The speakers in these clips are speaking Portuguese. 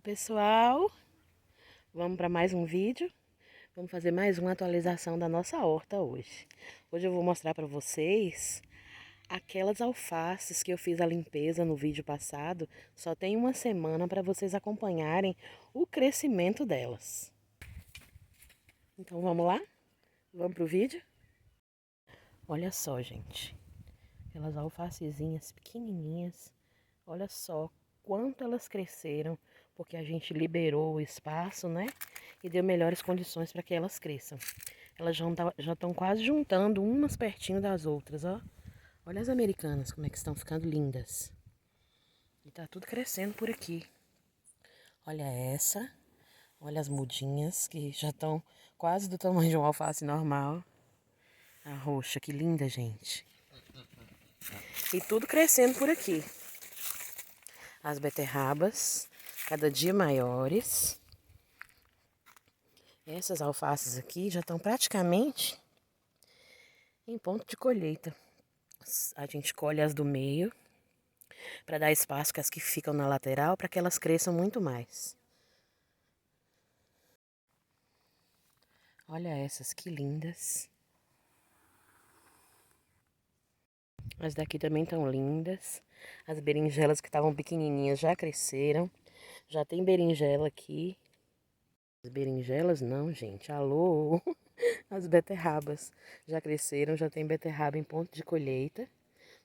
Pessoal, vamos para mais um vídeo. Vamos fazer mais uma atualização da nossa horta hoje. Hoje eu vou mostrar para vocês aquelas alfaces que eu fiz a limpeza no vídeo passado. Só tem uma semana para vocês acompanharem o crescimento delas. Então vamos lá? Vamos pro vídeo? Olha só, gente. Aquelas alfacezinhas pequenininhas. Olha só quanto elas cresceram, porque a gente liberou o espaço, né? E deu melhores condições para que elas cresçam. Elas já estão quase juntando umas pertinho das outras, ó. Olha as americanas, como é que estão ficando lindas. E tá tudo crescendo por aqui. Olha essa. Olha as mudinhas, que já estão quase do tamanho de uma alface normal. A roxa, que linda, gente. E tudo crescendo por aqui. As beterrabas, cada dia maiores. Essas alfaces aqui já estão praticamente em ponto de colheita. A gente colhe as do meio para dar espaço que as que ficam na lateral para que elas cresçam muito mais. Olha essas, que lindas. As daqui também estão lindas. As berinjelas que estavam pequenininhas já cresceram. Já tem berinjela aqui. As berinjelas não, gente. Alô! As beterrabas já cresceram, já tem beterraba em ponto de colheita.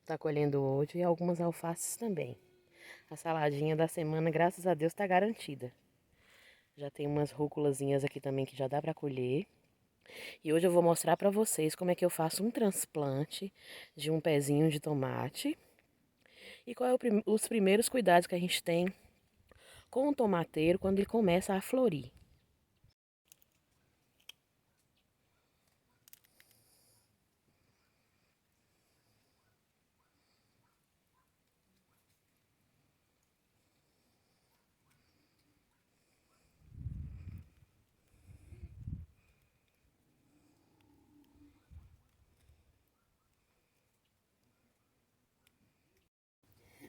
Tá colhendo hoje e algumas alfaces também. A saladinha da semana, graças a Deus, tá garantida. Já tem umas rúculazinhas aqui também que já dá pra colher. E hoje eu vou mostrar pra vocês como é que eu faço um transplante de um pezinho de tomate. E qual é os primeiros cuidados que a gente tem com o tomateiro quando ele começa a florir.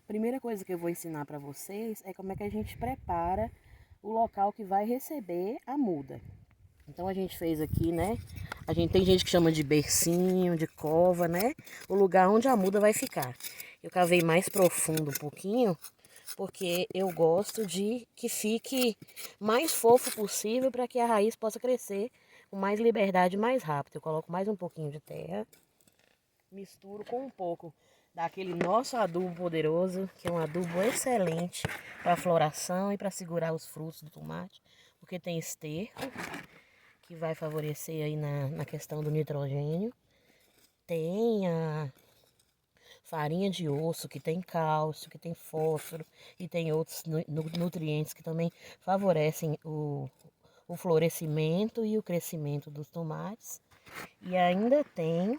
Primeira coisa que eu vou ensinar para vocês é como é que a gente prepara o local que vai receber a muda. Então a gente fez aqui, né? Tem gente que chama de bercinho, de cova, né? O lugar onde a muda vai ficar. Eu cavei mais profundo um pouquinho, porque eu gosto de que fique mais fofo possível para que a raiz possa crescer com mais liberdade, mais rápido. Eu coloco mais um pouquinho de terra, misturo com um pouco daquele nosso adubo poderoso, que é um adubo excelente para floração e para segurar os frutos do tomate, porque tem esterco, que vai favorecer aí na questão do nitrogênio. Tem a farinha de osso, que tem cálcio, que tem fósforo e tem outros nutrientes que também favorecem o florescimento e o crescimento dos tomates. E ainda tem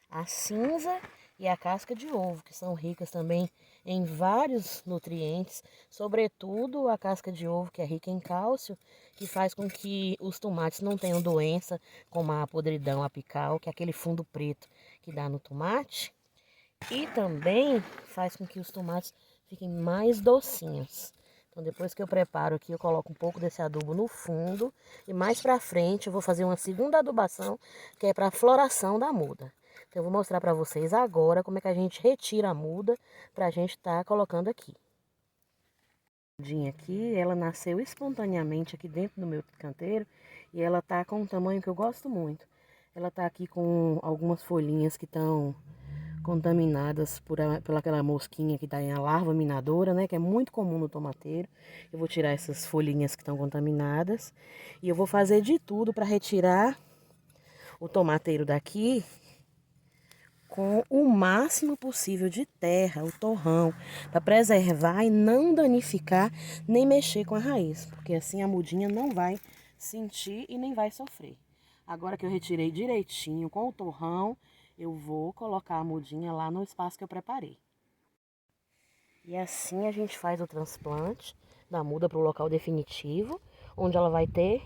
a cinza e a casca de ovo, que são ricas também em vários nutrientes, sobretudo a casca de ovo, que é rica em cálcio, que faz com que os tomates não tenham doença como a podridão apical, que é aquele fundo preto que dá no tomate, e também faz com que os tomates fiquem mais docinhos. Então depois que eu preparo aqui, eu coloco um pouco desse adubo no fundo e mais pra frente eu vou fazer uma segunda adubação, que é para a floração da muda. Então eu vou mostrar para vocês agora como é que a gente retira a muda pra gente estar colocando aqui. A mudinha aqui, ela nasceu espontaneamente aqui dentro do meu canteiro e ela tá com um tamanho que eu gosto muito. Ela tá aqui com algumas folhinhas que estão contaminadas por aquela mosquinha que dá em a larva minadora, né? Que é muito comum no tomateiro. Eu vou tirar essas folhinhas que estão contaminadas. E eu vou fazer de tudo para retirar o tomateiro daqui com o máximo possível de terra, o torrão, para preservar e não danificar nem mexer com a raiz, porque assim a mudinha não vai sentir e nem vai sofrer. Agora que eu retirei direitinho com o torrão, eu vou colocar a mudinha lá no espaço que eu preparei. E assim a gente faz o transplante da muda para o local definitivo, onde ela vai ter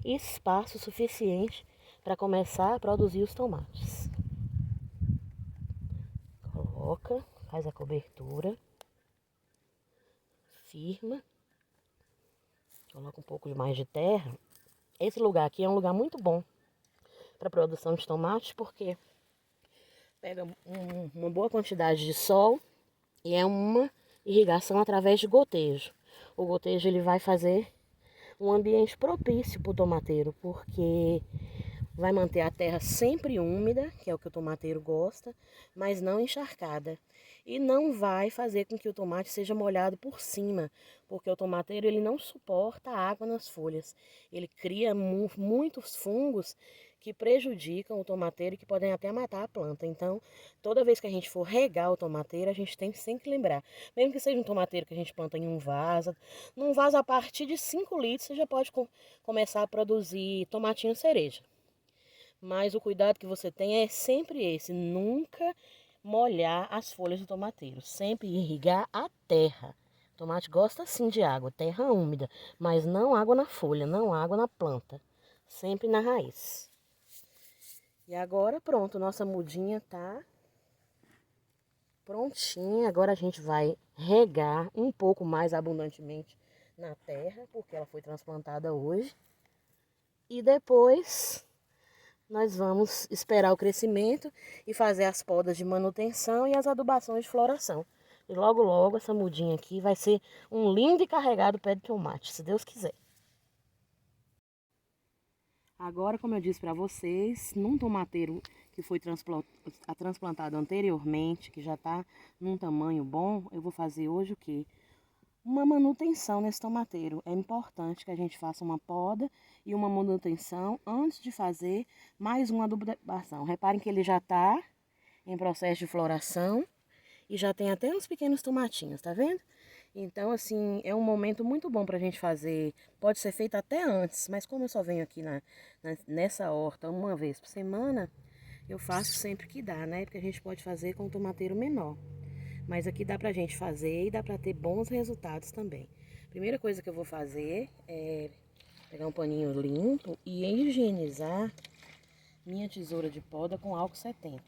espaço suficiente para começar a produzir os tomates. Coloca, faz a cobertura, firma Coloca um pouco mais de terra. Esse lugar aqui é um lugar muito bom para produção de tomate, porque pega uma boa quantidade de sol e é uma irrigação através de gotejo. O gotejo ele vai fazer um ambiente propício para o tomateiro, porque vai manter a terra sempre úmida, que é o que o tomateiro gosta, mas não encharcada. E não vai fazer com que o tomate seja molhado por cima, porque o tomateiro ele não suporta água nas folhas. Ele cria muitos fungos que prejudicam o tomateiro e que podem até matar a planta. Então, toda vez que a gente for regar o tomateiro, a gente tem sempre que lembrar. Mesmo que seja um tomateiro que a gente planta em um vaso, num vaso a partir de 5 litros, você já pode começar a produzir tomatinho cereja. Mas o cuidado que você tem é sempre esse, nunca molhar as folhas do tomateiro, sempre irrigar a terra. O tomate gosta sim de água, terra úmida, mas não água na folha, não água na planta, sempre na raiz. E agora pronto, nossa mudinha tá prontinha. Agora a gente vai regar um pouco mais abundantemente na terra, porque ela foi transplantada hoje. E depois nós vamos esperar o crescimento e fazer as podas de manutenção e as adubações de floração. E logo, logo, essa mudinha aqui vai ser um lindo e carregado pé de tomate, se Deus quiser. Agora, como eu disse para vocês, num tomateiro que foi transplantado anteriormente, que já está num tamanho bom, eu vou fazer hoje o quê? Uma manutenção nesse tomateiro. É importante que a gente faça uma poda e uma manutenção antes de fazer mais uma adubação. Reparem que ele já está em processo de floração e já tem até uns pequenos tomatinhos, tá vendo? Então, assim, é um momento muito bom para a gente fazer. Pode ser feito até antes, mas como eu só venho aqui nessa horta uma vez por semana, eu faço sempre que dá, né? Porque a gente pode fazer com um tomateiro menor. Mas aqui dá pra gente fazer e dá pra ter bons resultados também. Primeira coisa que eu vou fazer é pegar um paninho limpo e higienizar minha tesoura de poda com álcool 70.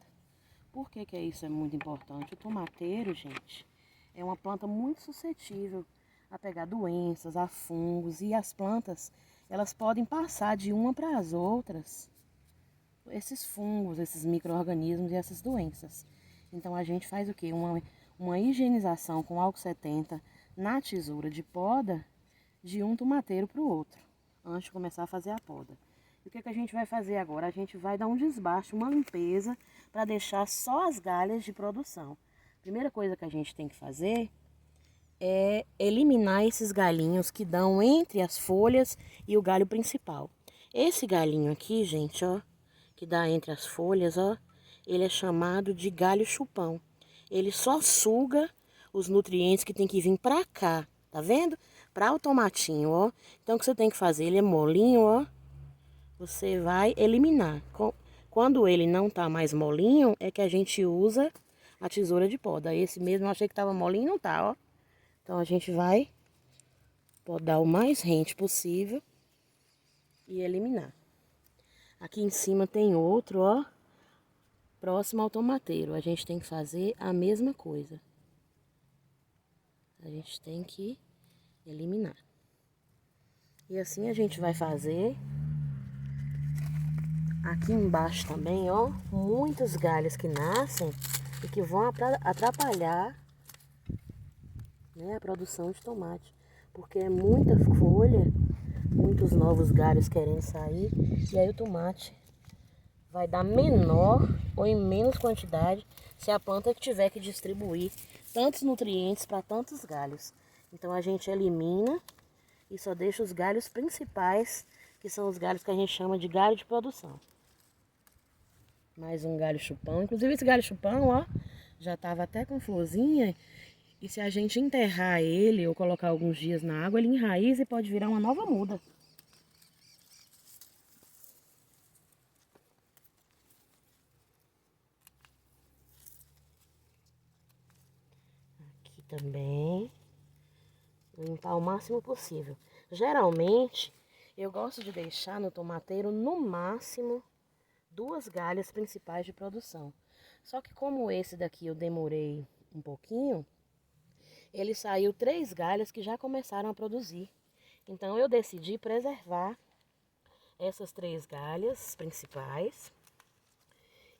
Por que que isso é muito importante? O tomateiro, gente, é uma planta muito suscetível a pegar doenças, a fungos, e as plantas, elas podem passar de uma para as outras esses fungos, esses micro-organismos e essas doenças. Então a gente faz o quê? Uma higienização com álcool 70 na tesoura de poda de um tomateiro para o outro, antes de começar a fazer a poda. E o que a gente vai fazer agora? A gente vai dar um desbaste, uma limpeza, para deixar só as galhas de produção. Primeira coisa que a gente tem que fazer é eliminar esses galhinhos que dão entre as folhas e o galho principal. Esse galhinho aqui, gente, ó, que dá entre as folhas, ó, ele é chamado de galho chupão. Ele só suga os nutrientes que tem que vir pra cá, tá vendo? Para o tomatinho, ó. Então o que você tem que fazer? Ele é molinho, ó. Você vai eliminar. Quando ele não tá mais molinho, é que a gente usa a tesoura de poda. Esse mesmo eu achei que tava molinho, não tá, ó. Então a gente vai podar o mais rente possível e eliminar. Aqui em cima tem outro, ó, próximo ao tomateiro. A gente tem que fazer a mesma coisa. A gente tem que eliminar. E assim a gente vai fazer. Aqui embaixo também, ó, muitos galhos que nascem e que vão atrapalhar, né, a produção de tomate. Porque é muita folha, muitos novos galhos querendo sair, e aí o tomate vai dar menor ou em menos quantidade se a planta tiver que distribuir tantos nutrientes para tantos galhos. Então a gente elimina e só deixa os galhos principais, que são os galhos que a gente chama de galho de produção. Mais um galho chupão. Inclusive esse galho chupão, ó, já estava até com florzinha. E se a gente enterrar ele ou colocar alguns dias na água, ele enraiza e pode virar uma nova muda. Aqui também. Limpar o máximo possível. Geralmente, eu gosto de deixar no tomateiro no máximo 2 galhas principais de produção. Só que como esse daqui eu demorei um pouquinho, ele saiu 3 galhas que já começaram a produzir. Então eu decidi preservar essas 3 galhas principais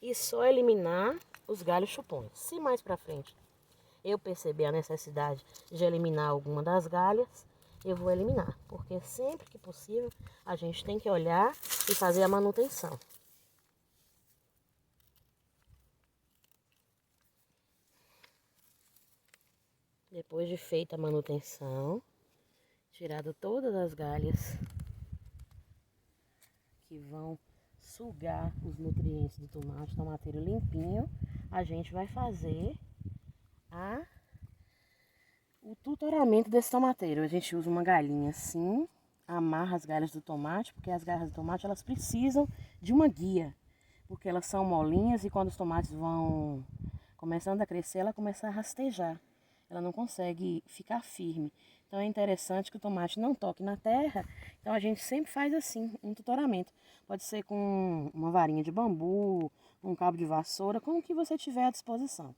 e só eliminar os galhos chupões. Se mais pra frente eu perceber a necessidade de eliminar alguma das galhas, eu vou eliminar, porque sempre que possível a gente tem que olhar e fazer a manutenção. Depois de feita a manutenção, tirado todas as galhas que vão sugar os nutrientes do tomate, tomateiro limpinho, a gente vai fazer o tutoramento desse tomateiro. A gente usa uma galinha assim, amarra as galhas do tomate, porque as galhas do tomate elas precisam de uma guia, porque elas são molinhas e quando os tomates vão começando a crescer, ela começa a rastejar. Ela não consegue ficar firme. Então é interessante que o tomate não toque na terra. Então a gente sempre faz assim, um tutoramento. Pode ser com uma varinha de bambu, um cabo de vassoura, com o que você tiver à disposição.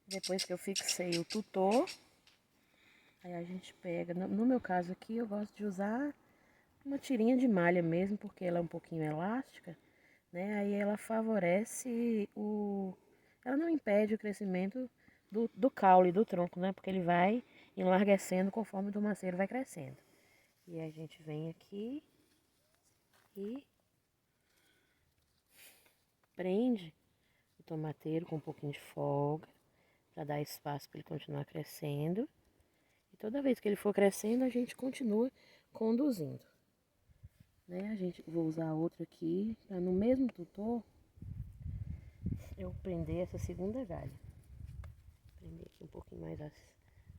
Depois que eu fixei o tutor, aí a gente pega, no meu caso aqui eu gosto de usar uma tirinha de malha mesmo, porque ela é um pouquinho elástica, né? Aí ela favorece ela não impede o crescimento do caule, do tronco, né? Porque ele vai enlarguecendo conforme o tomateiro vai crescendo. E a gente vem aqui e prende o tomateiro com um pouquinho de folga, para dar espaço para ele continuar crescendo. E toda vez que ele for crescendo, a gente continua conduzindo. Né? Vou usar outro aqui, para no mesmo tutor, eu prender essa segunda galha. Prender aqui um pouquinho mais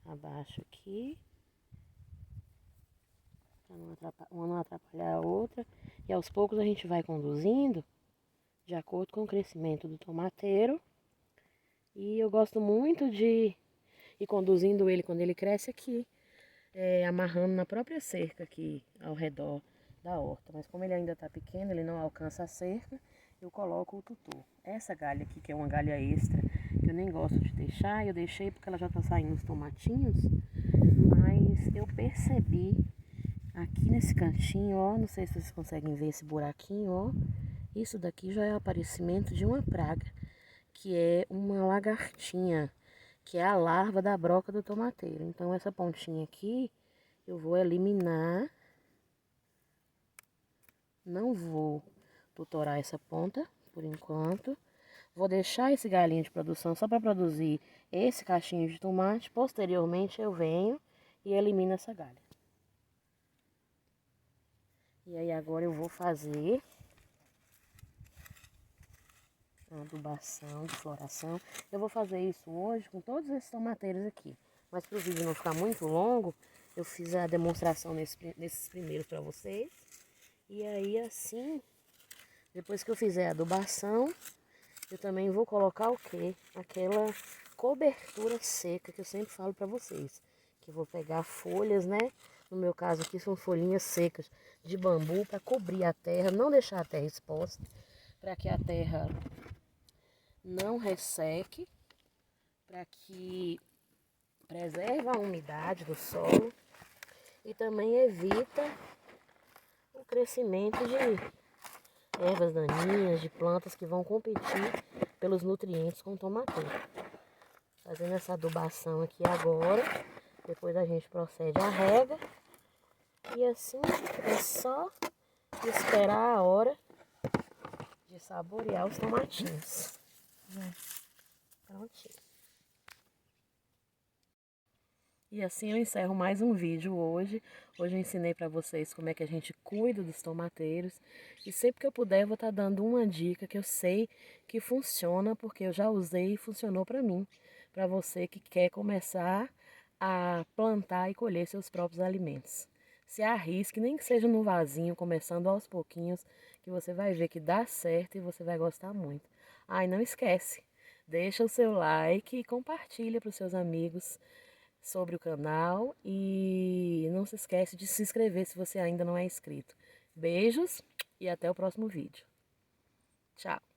abaixo aqui, para não atrapalhar a outra. E aos poucos a gente vai conduzindo, de acordo com o crescimento do tomateiro. E eu gosto muito de ir conduzindo ele quando ele cresce aqui, amarrando na própria cerca aqui ao redor da horta. Mas como ele ainda está pequeno, ele não alcança a cerca, eu coloco o tutor. Essa galha aqui, que é uma galha extra, que eu nem gosto de deixar, eu deixei porque ela já está saindo os tomatinhos, mas eu percebi aqui nesse cantinho, ó, não sei se vocês conseguem ver esse buraquinho, ó, isso daqui já é o aparecimento de uma praga, que é uma lagartinha, que é a larva da broca do tomateiro. Então essa pontinha aqui eu vou eliminar. Não vou tutorar essa ponta por enquanto. Vou deixar esse galinho de produção só para produzir esse cachinho de tomate. Posteriormente eu venho e elimino essa galha. E aí agora eu vou fazer a adubação de floração. Eu vou fazer isso hoje com todos esses tomateiros aqui. Mas para o vídeo não ficar muito longo, eu fiz a demonstração nesses primeiros para vocês. E aí assim, depois que eu fizer a adubação, eu também vou colocar o quê? Aquela cobertura seca que eu sempre falo para vocês. Que eu vou pegar folhas, né? No meu caso aqui são folhinhas secas de bambu para cobrir a terra, não deixar a terra exposta, para que a terra não resseque, para que preserve a umidade do solo e também evita o crescimento de ervas daninhas, de plantas que vão competir pelos nutrientes com o tomateiro. Fazendo essa adubação aqui agora, depois a gente procede à rega e assim é só esperar a hora de saborear os tomatinhos. Prontinho. E assim eu encerro mais um vídeo hoje. Hoje eu ensinei para vocês como é que a gente cuida dos tomateiros. E sempre que eu puder eu vou estar dando uma dica que eu sei que funciona, porque eu já usei e funcionou para mim. Para você que quer começar a plantar e colher seus próprios alimentos. Se arrisque, nem que seja no vasinho, começando aos pouquinhos, que você vai ver que dá certo e você vai gostar muito. Ah, e não esquece, deixa o seu like e compartilha para os seus amigos sobre o canal e não se esquece de se inscrever se você ainda não é inscrito. Beijos e até o próximo vídeo. Tchau!